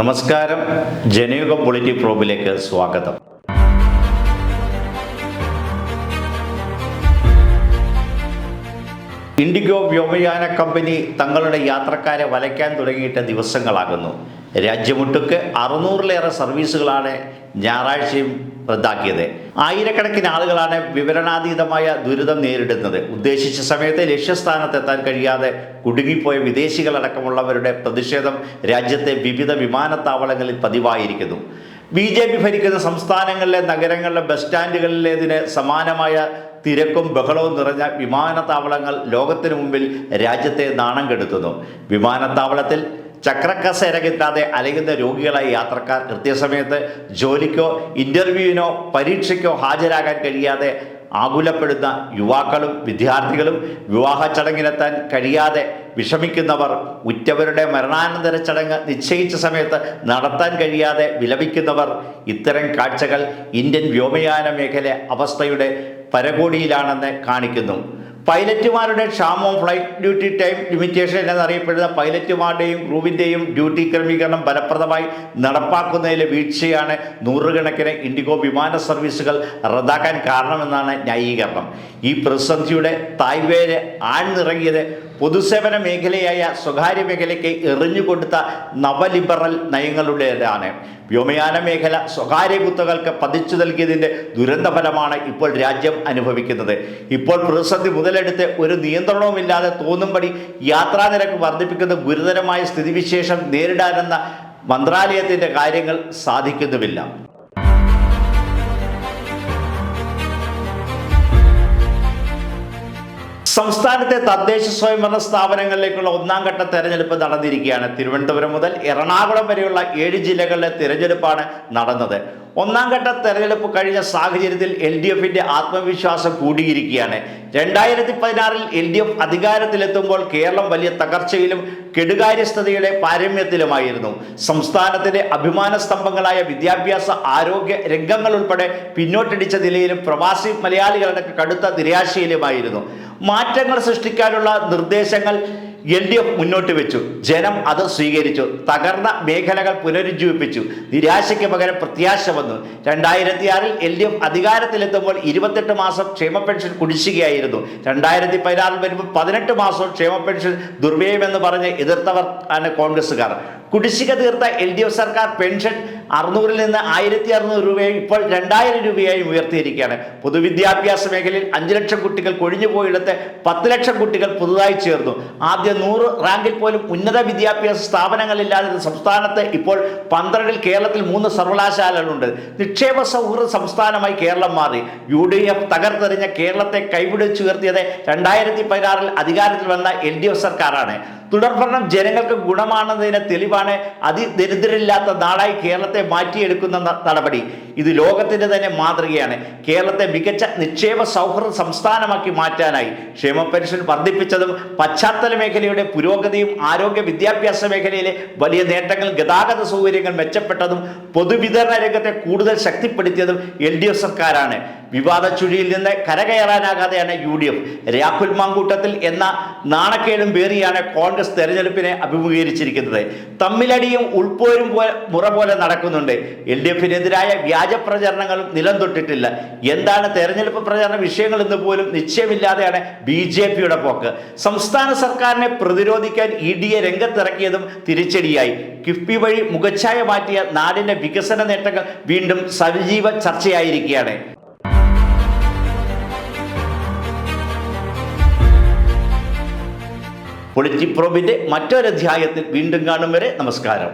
നമസ്കാരം. ജനയുഗം പൊളിറ്റി പ്രോബിലേക്ക് സ്വാഗതം. ഇൻഡിഗോ വ്യോമയാന കമ്പനി തങ്ങളുടെ യാത്രക്കാരെ വലയ്ക്കാൻ തുടങ്ങിയിട്ട് ദിവസങ്ങളാകുന്നു. രാജ്യമൊട്ടുക്ക് 600-ലേറെ സർവീസുകളാണ് ഞായറാഴ്ചയും റദ്ദാക്കിയത്. ആയിരക്കണക്കിന് ആളുകളാണ് വിവരണാതീതമായ ദുരിതം നേരിടുന്നത്. ഉദ്ദേശിച്ച സമയത്ത് ലക്ഷ്യസ്ഥാനത്തെത്താൻ കഴിയാതെ കുടുങ്ങിപ്പോയ വിദേശികളടക്കമുള്ളവരുടെ പ്രതിഷേധം രാജ്യത്തെ വിവിധ വിമാനത്താവളങ്ങളിൽ പതിവായിരിക്കുന്നു. BJP ഭരിക്കുന്ന സംസ്ഥാനങ്ങളിലെ നഗരങ്ങളിലെ ബസ് സ്റ്റാൻഡുകളിലേതിന് സമാനമായ തിരക്കും ബഹളവും നിറഞ്ഞ വിമാനത്താവളങ്ങൾ ലോകത്തിനു മുമ്പിൽ രാജ്യത്തെ നാണം കെടുത്തുന്നു. വിമാനത്താവളത്തിൽ ചക്രക്കസേര കിട്ടാതെ അലയുന്ന രോഗികളായ യാത്രക്കാർ, കൃത്യസമയത്ത് ജോലിക്കോ ഇൻ്റർവ്യൂവിനോ പരീക്ഷയ്ക്കോ ഹാജരാകാൻ കഴിയാതെ ആകുലപ്പെടുന്ന യുവാക്കളും വിദ്യാർത്ഥികളും, വിവാഹ ചടങ്ങിനെത്താൻ കഴിയാതെ വിഷമിക്കുന്നവർ, ഉറ്റവരുടെ മരണാനന്തര ചടങ്ങ് നിശ്ചയിച്ച സമയത്ത് നടത്താൻ കഴിയാതെ വിലപിക്കുന്നവർ, ഇത്തരം കാഴ്ചകൾ ഇന്ത്യൻ വ്യോമയാന മേഖല അവസ്ഥയുടെ പരകോടിയിലാണെന്ന് കാണിക്കുന്നു. പൈലറ്റുമാരുടെ ക്ഷാമവും ഫ്ലൈറ്റ് ഡ്യൂട്ടി ടൈം ലിമിറ്റേഷൻ എന്നറിയപ്പെടുന്ന പൈലറ്റുമാരുടെയും ക്രൂവിൻ്റെയും ഡ്യൂട്ടി ക്രമീകരണം ഫലപ്രദമായി നടപ്പാക്കുന്നതിലെ വീഴ്ചയാണ് നൂറുകണക്കിന് ഇൻഡിഗോ വിമാന സർവീസുകൾ റദ്ദാക്കാൻ കാരണമെന്നാണ് ന്യായീകരണം. ഈ പ്രതിസന്ധിയുടെ തായ്വേര് ആഴ്ന്നിറങ്ങിയത് പൊതുസേവന മേഖലയായ സ്വകാര്യ മേഖലയ്ക്ക് എറിഞ്ഞുകൊടുത്ത നവലിബറൽ നയങ്ങളുടേതാണ്. വ്യോമയാന മേഖല സ്വകാര്യ കുത്തകൾക്ക് പതിച്ചു നൽകിയതിൻ്റെ ദുരന്തഫലമാണ് ഇപ്പോൾ രാജ്യം അനുഭവിക്കുന്നത്. ഇപ്പോൾ പ്രതിസന്ധി മുതലെടുത്ത് ഒരു നിയന്ത്രണവുമില്ലാതെ തോന്നുംപടി യാത്രാ നിരക്ക് വർദ്ധിപ്പിക്കുന്ന ഗുരുതരമായ സ്ഥിതിവിശേഷം നേരിടാനെന്ന മന്ത്രാലയത്തിൻ്റെ കാര്യങ്ങൾ സാധിക്കുന്നുമില്ല. സംസ്ഥാനത്തെ തദ്ദേശ സ്വയംഭരണ സ്ഥാപനങ്ങളിലേക്കുള്ള ഒന്നാം ഘട്ട തെരഞ്ഞെടുപ്പ് നടന്നിരിക്കുകയാണ്. തിരുവനന്തപുരം മുതൽ എറണാകുളം വരെയുള്ള 7 ജില്ലകളിലെ തിരഞ്ഞെടുപ്പാണ് നടന്നത്. ഒന്നാം ഘട്ട തെരഞ്ഞെടുപ്പ് കഴിഞ്ഞ സാഹചര്യത്തിൽ LDFിൻ്റെ ആത്മവിശ്വാസം കൂടിയിരിക്കുകയാണ്. 2016-ൽ LDF അധികാരത്തിലെത്തുമ്പോൾ കേരളം വലിയ തകർച്ചയിലും കെടുകാര്യസ്ഥതയുടെ പാരമ്യത്തിലുമായിരുന്നു. സംസ്ഥാനത്തിൻ്റെ അഭിമാന സ്തംഭങ്ങളായ വിദ്യാഭ്യാസ, ആരോഗ്യ രംഗങ്ങൾ ഉൾപ്പെടെ പിന്നോട്ടടിച്ച നിലയിലും പ്രവാസി മലയാളികളുടെ കടുത്ത നിരാശയിലുമായിരുന്നു. മാറ്റങ്ങൾ സൃഷ്ടിക്കാനുള്ള നിർദ്ദേശങ്ങൾ LDF മുന്നോട്ട് വെച്ചു. ജനം അത് സ്വീകരിച്ചു. തകർന്ന മേഖലകൾ പുനരുജ്ജീവിപ്പിച്ചു. നിരാശയ്ക്ക് പകരം പ്രത്യാശ വന്നു. 2006-ൽ LDF അധികാരത്തിലെത്തുമ്പോൾ 28 മാസം ക്ഷേമ പെൻഷൻ കുടിശ്ശികയായിരുന്നു. 2016-ൽ വരുമ്പോൾ 18 മാസവും ക്ഷേമ പെൻഷൻ ദുർവ്യയമെന്ന് പറഞ്ഞ് എതിർത്തവർ ആണ് കോൺഗ്രസ്സുകാർ. കുടിശ്ശിക തീർത്ത LDF സർക്കാർ പെൻഷൻ 600-ൽ നിന്ന് 1600 രൂപയും ഇപ്പോൾ 2000 രൂപയായും ഉയർത്തിയിരിക്കുകയാണ്. പൊതുവിദ്യാഭ്യാസ മേഖലയിൽ 5 ലക്ഷം കുട്ടികൾ കൊഴിഞ്ഞുപോയിടത്ത് 10 ലക്ഷം കുട്ടികൾ പുതുതായി ചേർന്നു. ആദ്യ 100 റാങ്കിൽ പോലും ഉന്നത വിദ്യാഭ്യാസ സ്ഥാപനങ്ങളില്ലാതെ സംസ്ഥാനത്ത് ഇപ്പോൾ 12-ൽ കേരളത്തിൽ 3 സർവകലാശാലകളുണ്ട്. നിക്ഷേപ സൗഹൃദ സംസ്ഥാനമായി കേരളം മാറി. UDF തകർത്തെറിഞ്ഞ കേരളത്തെ കൈപിടിച്ചുയർത്തിയത് 2016-ൽ അധികാരത്തിൽ വന്ന LDF സർക്കാരാണ്. തുടർഭരണം ജനങ്ങൾക്ക് ഗുണമാണെന്നതിന് തെളിവാണ് അതിദരിദ്രരില്ലാത്ത നാടായി കേരളത്തെ മാറ്റിയെടുക്കുന്ന നടപടി. ഇത് ലോകത്തിൻ്റെ തന്നെ മാതൃകയാണ്. കേരളത്തെ മികച്ച നിക്ഷേപ സൗഹൃദ സംസ്ഥാനമാക്കി മാറ്റാനായി ക്ഷേമ പെൻഷൻ വർദ്ധിപ്പിച്ചതും, പശ്ചാത്തല മേഖലയുടെ പുരോഗതിയും, ആരോഗ്യ വിദ്യാഭ്യാസ മേഖലയിലെ വലിയ നേട്ടങ്ങൾ, ഗതാഗത സൗകര്യങ്ങൾ മെച്ചപ്പെട്ടതും, പൊതുവിതരണ രംഗത്തെ കൂടുതൽ ശക്തിപ്പെടുത്തിയതും LDF സർക്കാരാണ്. വിവാദ ചുഴിയിൽ നിന്ന് കരകയറാനാകാതെയാണ് UDF. രാഹുൽ മാങ്കൂട്ടത്തിൽ എന്ന നാണക്കേടും പേറിയാണ് കോൺഗ്രസ് തെരഞ്ഞെടുപ്പിനെ അഭിമുഖീകരിച്ചിരിക്കുന്നത്. തമ്മിലടിയും ഉൾപ്പോരും മുറ പോലെ നടക്കുന്നുണ്ട്. LDFിനെതിരായ വ്യാജ പ്രചരണങ്ങളും നിലം തൊട്ടിട്ടില്ല. എന്താണ് തെരഞ്ഞെടുപ്പ് പ്രചരണ വിഷയങ്ങൾ എന്ന് പോലും നിശ്ചയമില്ലാതെയാണ് BJPയുടെ പോക്ക്. സംസ്ഥാന സർക്കാരിനെ പ്രതിരോധിക്കാൻ EDയെ രംഗത്തിറക്കിയതും തിരിച്ചടിയായി. കിഫ്ബി വഴി മുഖച്ഛായ മാറ്റിയ നാടിൻ്റെ വികസന നേട്ടങ്ങൾ വീണ്ടും സജീവ ചർച്ചയായിരിക്കുകയാണ്. പൊളിറ്റി പ്രോബിൻ്റെ മറ്റൊരധ്യായത്തിൽ വീണ്ടും കാണും വരെ നമസ്കാരം.